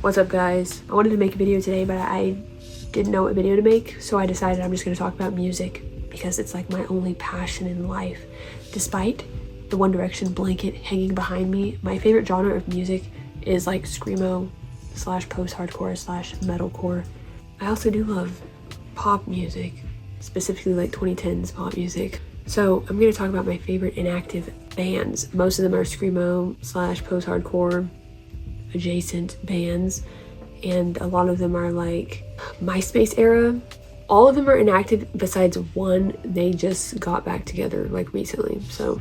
What's up, guys? I wanted to make a video today, but I didn't know what video to make, so I decided I'm just going to talk about music because it's like my only passion in life. Despite the One Direction blanket hanging behind me, my favorite genre of music is like screamo slash post-hardcore slash metalcore. I also do love pop music, specifically like 2010s pop music. So I'm going to talk about my favorite inactive bands. Most of them are screamo slash post-hardcore adjacent bands, and a lot of them are like MySpace era. All of them are inactive besides one. They just got back together like recently, so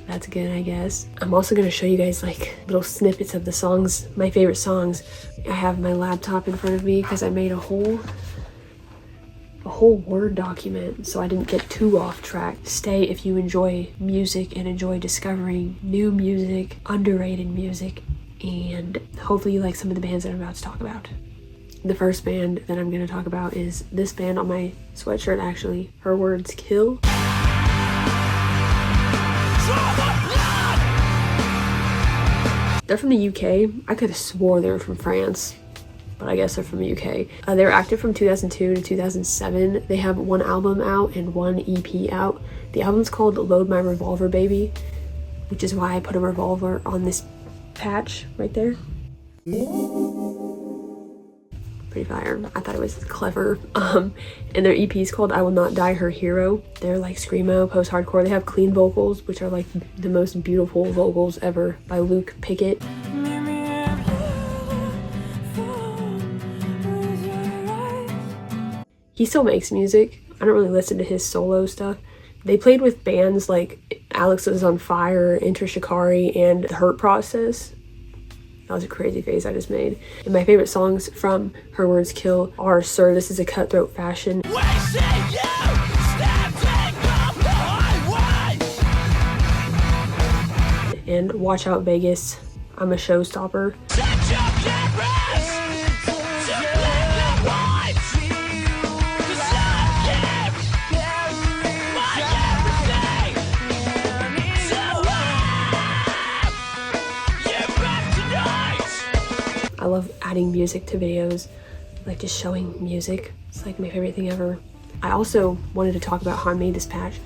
that's good, I guess. I'm also going to show you guys like little snippets of the songs, my favorite songs. I have my laptop in front of me because I made a whole Word document so I didn't get too off track. Stay if you enjoy music and enjoy discovering new music, underrated music, and hopefully you like some of the bands that I'm about to talk about. The first band that I'm going to talk about is this band on my sweatshirt, actually. Her Words Kill. They're from the UK. I could have swore they were from France, but I guess they're from the UK. They were active from 2002 to 2007. They have one album out and one EP out. The album's called Load My Revolver Baby, which is why I put a revolver on this patch right there. Pretty fire. I thought it was clever. And their EP is called I Will Not Die Her Hero. They're like screamo, post-hardcore. They have clean vocals, which are like the most beautiful vocals ever by Luke Pickett. He still makes music. I don't really listen to his solo stuff. They played with bands like Alexisonfire, Enter Shikari, and The Hurt Process. That was a crazy face I just made. And my favorite songs from Her Words Kill are Sir, This Is a Cutthroat Fashion. And Watch Out Vegas, I'm a Showstopper. I love adding music to videos, like just showing music. It's like my favorite thing ever. I also wanted to talk about how I made this patch.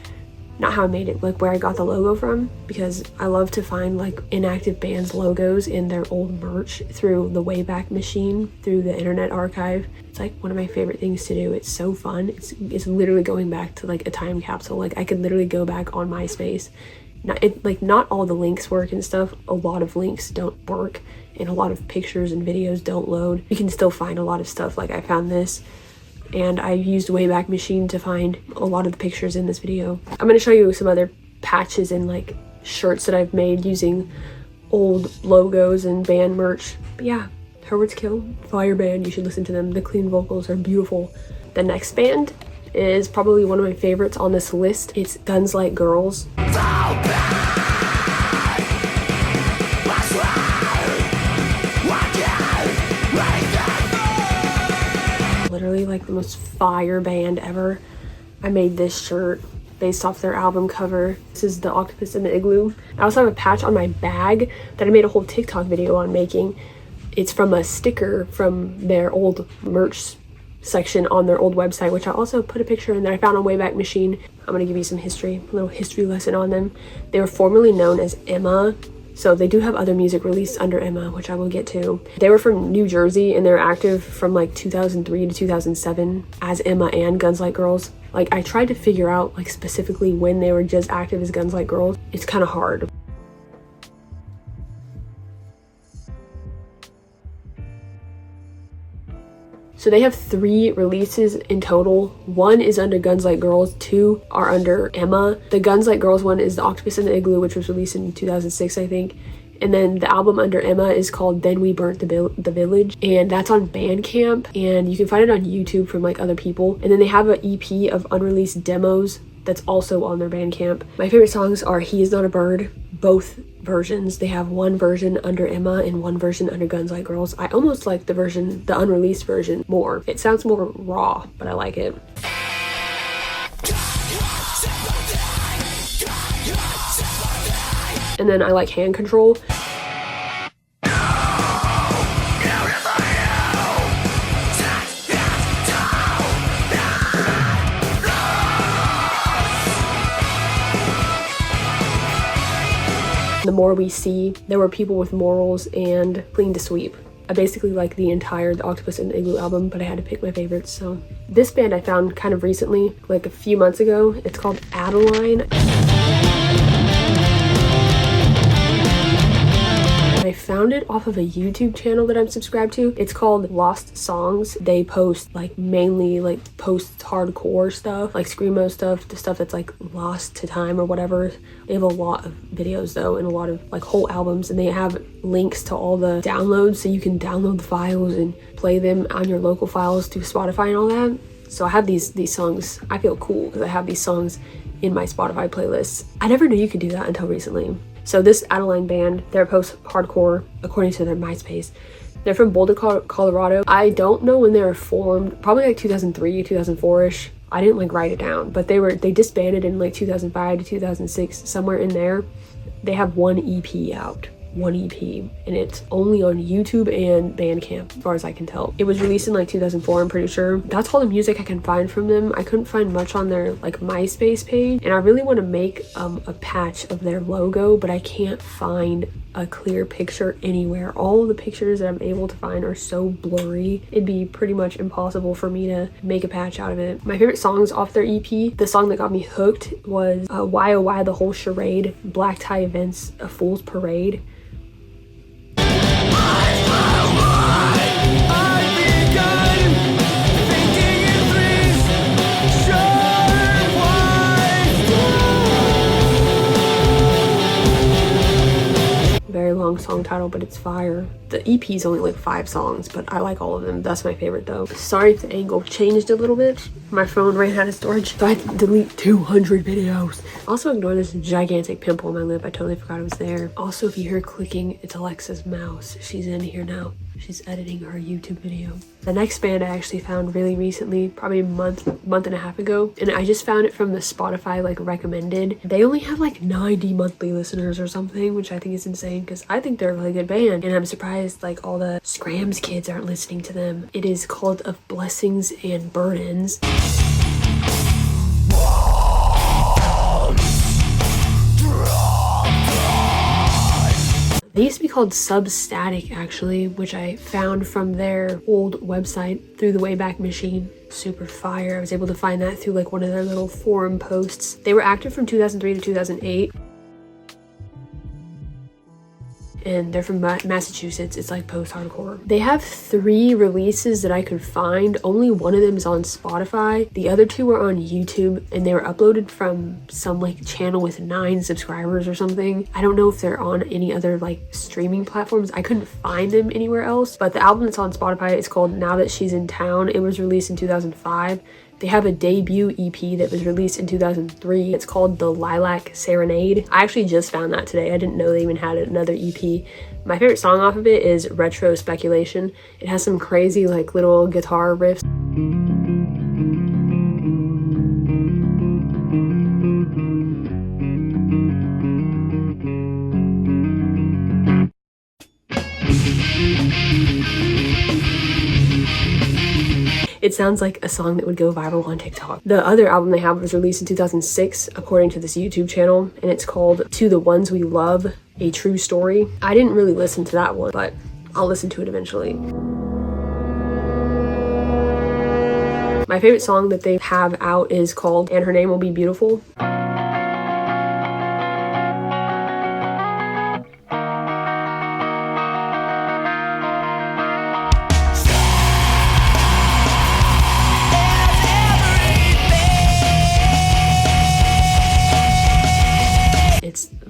Not how I made it, like where I got the logo from, because I love to find like inactive bands logos in their old merch through the Wayback Machine, through the Internet Archive. It's like one of my favorite things to do. It's so fun. It's literally going back to like a time capsule. Like I could literally go back on MySpace. Not all the links work and stuff. A lot of links don't work, and a lot of pictures and videos don't load. You can still find a lot of stuff. Like I found this, and I used Wayback Machine to find a lot of the pictures in this video. I'm going to show you some other patches and like shirts that I've made using old logos and band merch. But yeah, Her Words Kill, fire band. You should listen to them. The clean vocals are beautiful. The next band is probably one of my favorites on this list. It's Guns Like Girls. Literally like the most fire band ever. I made this shirt based off their album cover. This is the octopus in the igloo. I also have a patch on my bag that I made a whole TikTok video on making. It's from a sticker from their old merch section on their old website, which I also put a picture in that I found on Wayback Machine. I'm gonna give you some history, a little history lesson on them. They were formerly known as Emma. So they do have other music released under Emma, which I will get to. They were from New Jersey, and they're active from like 2003 to 2007 as Emma and Guns Like Girls. Like I tried to figure out like specifically when they were just active as Guns Like Girls. It's kind of hard. So they have 3 releases in total. 1 is under Guns Like Girls, 2 are under Emma. The Guns Like Girls one is the Octopus in the Igloo, which was released in 2006, I think. And then the album under Emma is called Then We Burnt the Village, and that's on Bandcamp, and you can find it on YouTube from like other people. And then they have an EP of unreleased demos that's also on their Bandcamp. My favorite songs are He Is Not a Bird, both versions. They have one version under Emma and one version under Guns Like Girls. I almost like the unreleased version more. It sounds more raw, but I like it. And then I like Hand Control. More We See, There Were People with Morals, and Clean to Sweep. I basically like the entire The Octopus and Igloo album, but I had to pick my favorites. So this band I found kind of recently, like a few months ago. It's called Adaline. I found it off of a YouTube channel that I'm subscribed to. It's called Lost Songs. They post like mainly like post-hardcore stuff, like screamo stuff, the stuff that's like lost to time or whatever. They have a lot of videos though, and a lot of like whole albums, and they have links to all the downloads, so you can download the files and play them on your local files through Spotify and all that. So I have these songs. I feel cool because I have these songs in my Spotify playlists. I never knew you could do that until recently. So this Adaline band, they're post-hardcore according to their MySpace. They're from Boulder, Colorado. I don't know when they were formed, probably like 2003, 2004-ish. I didn't like write it down, but they disbanded in like 2005 to 2006, somewhere in there. They have one EP out. One EP, and it's only on YouTube and Bandcamp as far as I can tell. It was released in like 2004, I'm pretty sure. That's all the music I can find from them. I couldn't find much on their like MySpace page, and I really want to make a patch of their logo, but I can't find a clear picture anywhere. All of the pictures that I'm able to find are so blurry, it'd be pretty much impossible for me to make a patch out of it. My favorite songs off their EP, the song that got me hooked was Why Oh Why, The Whole Charade, Black Tie Events, A Fool's Parade. Very long song title, but it's fire. The EP is only like 5 songs, but I like all of them. That's my favorite though. Sorry if the angle changed a little bit. My phone ran out of storage, so I had to delete 200 videos. Also ignore this gigantic pimple on my lip. I totally forgot it was there. Also, if you hear clicking, it's Alexa's mouse. She's in here now. She's editing her YouTube video. The next band I actually found really recently, probably a month and a half ago, and I just found it from the Spotify like recommended. They only have like 90 monthly listeners or something, which I think is insane because I think they're a really good band, and I'm surprised like all the Scrams kids aren't listening to them. It is called Of Blessings and Burdens. They used to be called Substatic actually, which I found from their old website through the Wayback Machine. Super fire. I was able to find that through like one of their little forum posts. They were active from 2003 to 2008. And they're from Massachusetts. It's like post-hardcore. They have 3 releases that I could find. Only one of them is on Spotify. The other 2 were on YouTube, and they were uploaded from some like channel with 9 subscribers or something. I don't know if they're on any other like streaming platforms. I couldn't find them anywhere else, but the album that's on Spotify is called Now That She's in Town. It was released in 2005. They have a debut EP that was released in 2003. It's called The Lilac Serenade. I actually just found that today. I didn't know they even had another EP. My favorite song off of it is Retro Speculation. It has some crazy like little guitar riffs. It sounds like a song that would go viral on TikTok. The other album they have was released in 2006, according to this YouTube channel, and it's called To the Ones We Love, A True Story. I didn't really listen to that one, but I'll listen to it eventually. My favorite song that they have out is called And Her Name Will Be Beautiful.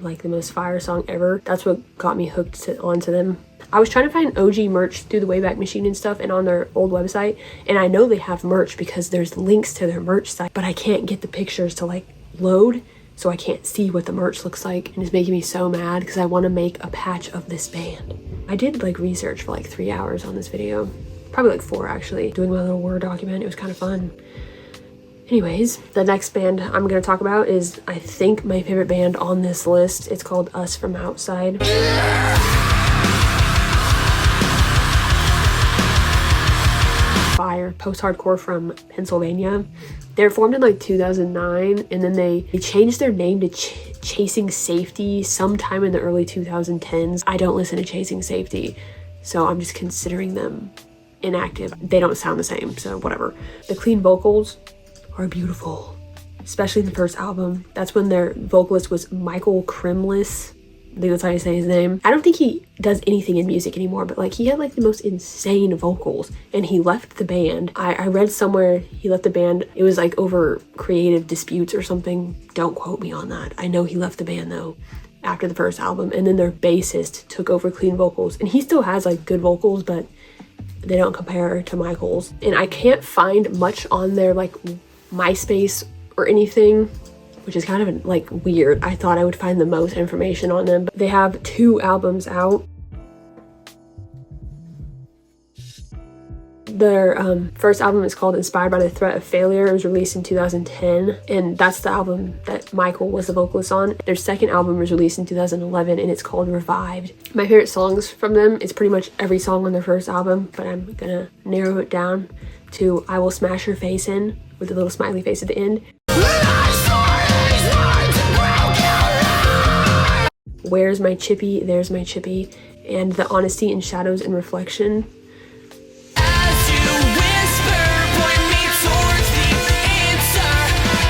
Like the most fire song ever. That's what got me hooked onto them. I was trying to find OG merch through the Wayback Machine and stuff and on their old website, and I know they have merch because there's links to their merch site, but I can't get the pictures to like load, so I can't see what the merch looks like, and it's making me so mad because I want to make a patch of this band. I did like research for like 3 hours on this video, probably like 4 actually, doing my little Word document. It was kind of fun. Anyways, the next band I'm going to talk about is, I think, my favorite band on this list. It's called Us From Outside. Fire. post-hardcore from Pennsylvania. They were formed in like 2009, and then they changed their name to Chasing Safety sometime in the early 2010s. I don't listen to Chasing Safety, so I'm just considering them inactive. They don't sound the same, so whatever. The clean vocals are beautiful, especially the first album. That's when their vocalist was Michael Krimlis. I think that's how you say his name. I don't think he does anything in music anymore, but like he had like the most insane vocals, and he left the band. I read somewhere he left the band. It was like over creative disputes or something. Don't quote me on that. I know he left the band though after the first album, and then their bassist took over clean vocals, and he still has like good vocals, but they don't compare to Michael's. And I can't find much on their like MySpace or anything, which is kind of like weird. I thought I would find the most information on them, but they have 2 albums out. Their first album is called Inspired by the Threat of Failure. It was released in 2010, and that's the album that Michael was the vocalist on. Their second album was released in 2011, and it's called Revived. My favorite songs from them is pretty much every song on their first album, but I'm gonna narrow it down to I Will Smash Your Face In, with a little smiley face at the end. Where's My Chippy, There's My Chippy, and The Honesty in Shadows and Reflection. As you whisper, point me towards the answer.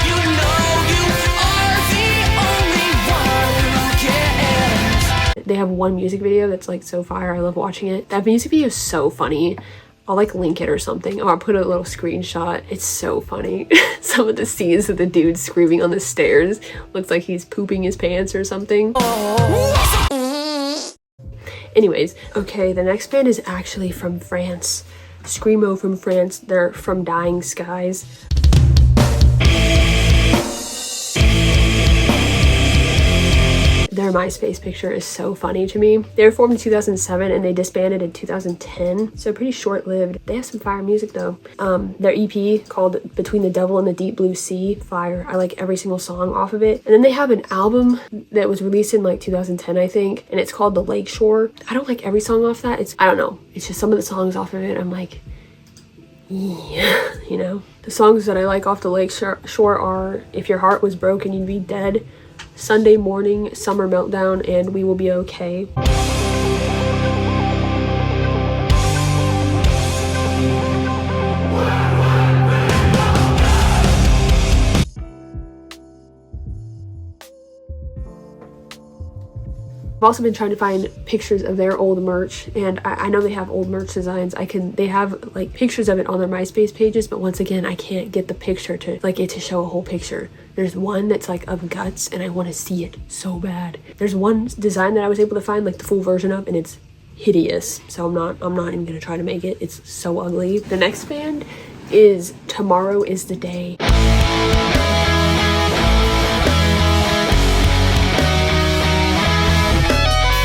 You know you are the only one who cares. They have one music video that's like so fire. I love watching it. That music video is so funny. I'll like link it or something. Oh, I'll put a little screenshot. It's so funny. Some of the scenes of the dude screaming on the stairs looks like he's pooping his pants or something. Anyways, okay, the next band is actually from France. Screamo from France. They're from Dying Skies. Their MySpace picture is so funny to me. They were formed in 2007 and they disbanded in 2010, so pretty short-lived. They have some fire music though. Their EP called Between the Devil and the Deep Blue Sea, fire. I like every single song off of it. And then they have an album that was released in like 2010, I think, and it's called The Lakeshore. I don't like every song off that. I don't know. It's just some of the songs off of it, I'm like, yeah, you know? The songs that I like off The Lakeshore are If Your Heart Was Broken, You'd Be Dead, Sunday Morning, Summer Meltdown, and We Will Be Okay. I've also been trying to find pictures of their old merch, and I know they have old merch designs. They have like pictures of it on their MySpace pages, but once again, I can't get the picture to like it to show a whole picture. There's one that's like of guts, and I want to see it so bad. There's one design that I was able to find like the full version of, and it's hideous. So I'm not even gonna try to make it. It's so ugly. The next band is Tomorrow Is the Day.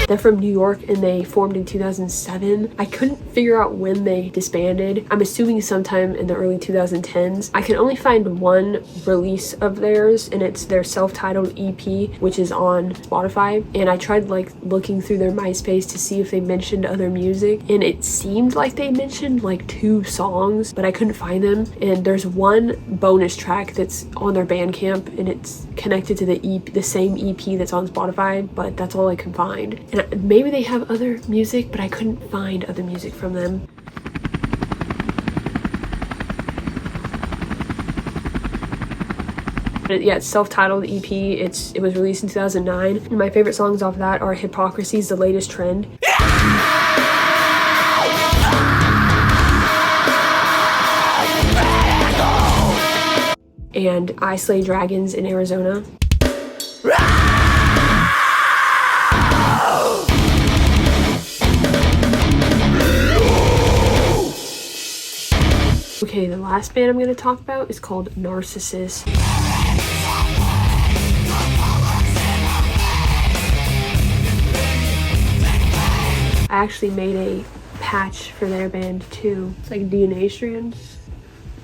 They're from New York and they formed in 2007. I couldn't figure out when they disbanded. I'm assuming sometime in the early 2010s. I can only find one release of theirs, and it's their self-titled EP, which is on Spotify. And I tried like looking through their MySpace to see if they mentioned other music, and it seemed like they mentioned like 2 songs, but I couldn't find them. And there's one bonus track that's on their Bandcamp, and it's connected to the same EP that's on Spotify, but that's all I could find. And maybe they have other music, but I couldn't find other music from them. But yeah, it's self-titled EP. It was released in 2009. And my favorite songs off that are Hypocrisy's The Latest Trend. And I Slay Dragons in Arizona. Okay, the last band I'm going to talk about is called Narcissus. I actually made a patch for their band too. It's like DNA strand.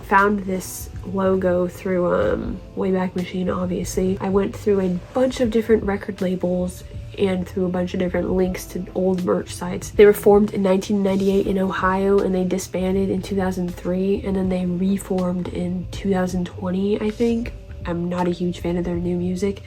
Found this logo through Wayback Machine, obviously. I went through a bunch of different record labels and through a bunch of different links to old merch sites. They were formed in 1998 in Ohio, and they disbanded in 2003, and then they reformed in 2020, I think. I'm not a huge fan of their new music.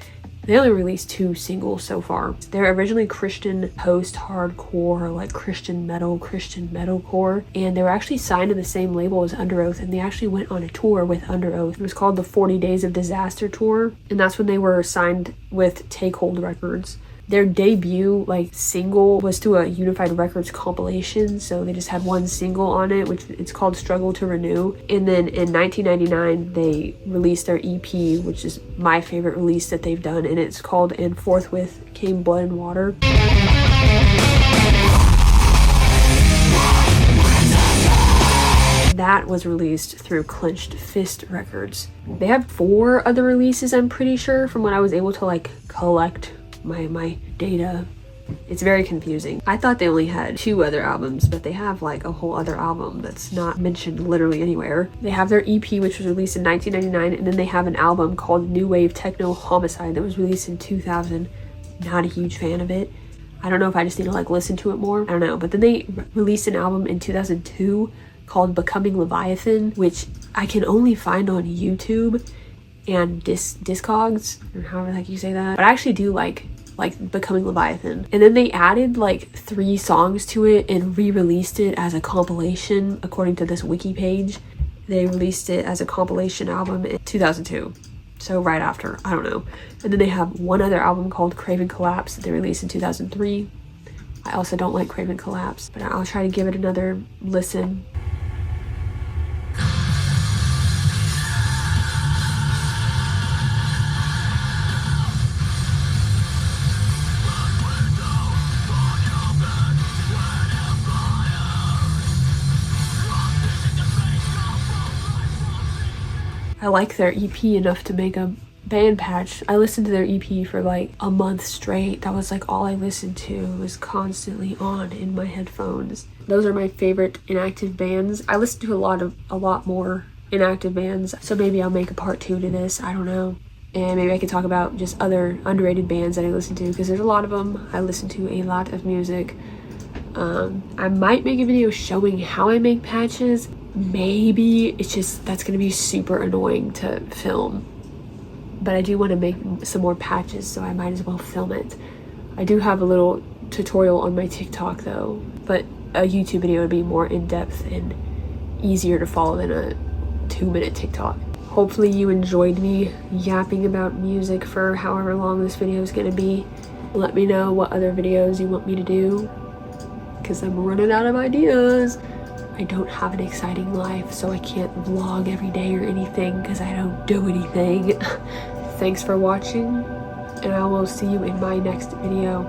They only released 2 singles so far. They're originally Christian post-hardcore, like Christian metalcore, and they were actually signed to the same label as Under Oath, and they actually went on a tour with Under Oath. It was called the 40 Days of Disaster Tour, and that's when they were signed with Take Hold Records. Their debut single was to a Unified Records compilation, so they just had 1 single on it, which it's called Struggle to Renew. And then in 1999 they released their EP, which is my favorite release that they've done, and it's called And Forthwith Came Blood and Water. That was released through Clenched Fist Records. They have 4 other releases, I'm pretty sure, from what I was able to collect my data. It's very confusing. I thought they only had 2 other albums, but they have a whole other album that's not mentioned literally anywhere. They have their EP, which was released in 1999, and then they have an album called New Wave Techno Homicide that was released in 2000. Not a huge fan of it. I don't know if I just need to listen to it more. I don't know. But then they released an album in 2002 called Becoming Leviathan, which I can only find on YouTube and Discogs, or however the heck you say that. But I actually do like Becoming Leviathan. And then they added 3 songs to it and re-released it as a compilation. According to this wiki page, they released it as a compilation album in 2002, so right after, I don't know. And then they have 1 other album called Craven Collapse that they released in 2003. I also don't like Craven Collapse, but I'll try to give it another listen. I like their EP enough to make a band patch. I listened to their EP for a month straight. That was all I listened to. It was constantly on in my headphones. Those are my favorite inactive bands. I listen to a lot more inactive bands, so maybe I'll make a part 2 to this. I don't know. And maybe I could talk about just other underrated bands that I listen to, because there's a lot of them. I listen to a lot of music. I might make a video showing how I make patches. Maybe. It's just that's gonna be super annoying to film, but I do want to make some more patches, so I might as well film it. I do have a little tutorial on my TikTok though, but a YouTube video would be more in-depth and easier to follow than a 2-minute TikTok. Hopefully you enjoyed me yapping about music for however long this video is gonna be. Let me know what other videos you want me to do, because I'm running out of ideas. I don't have an exciting life, so I can't vlog every day or anything because I don't do anything. Thanks for watching, and I will see you in my next video.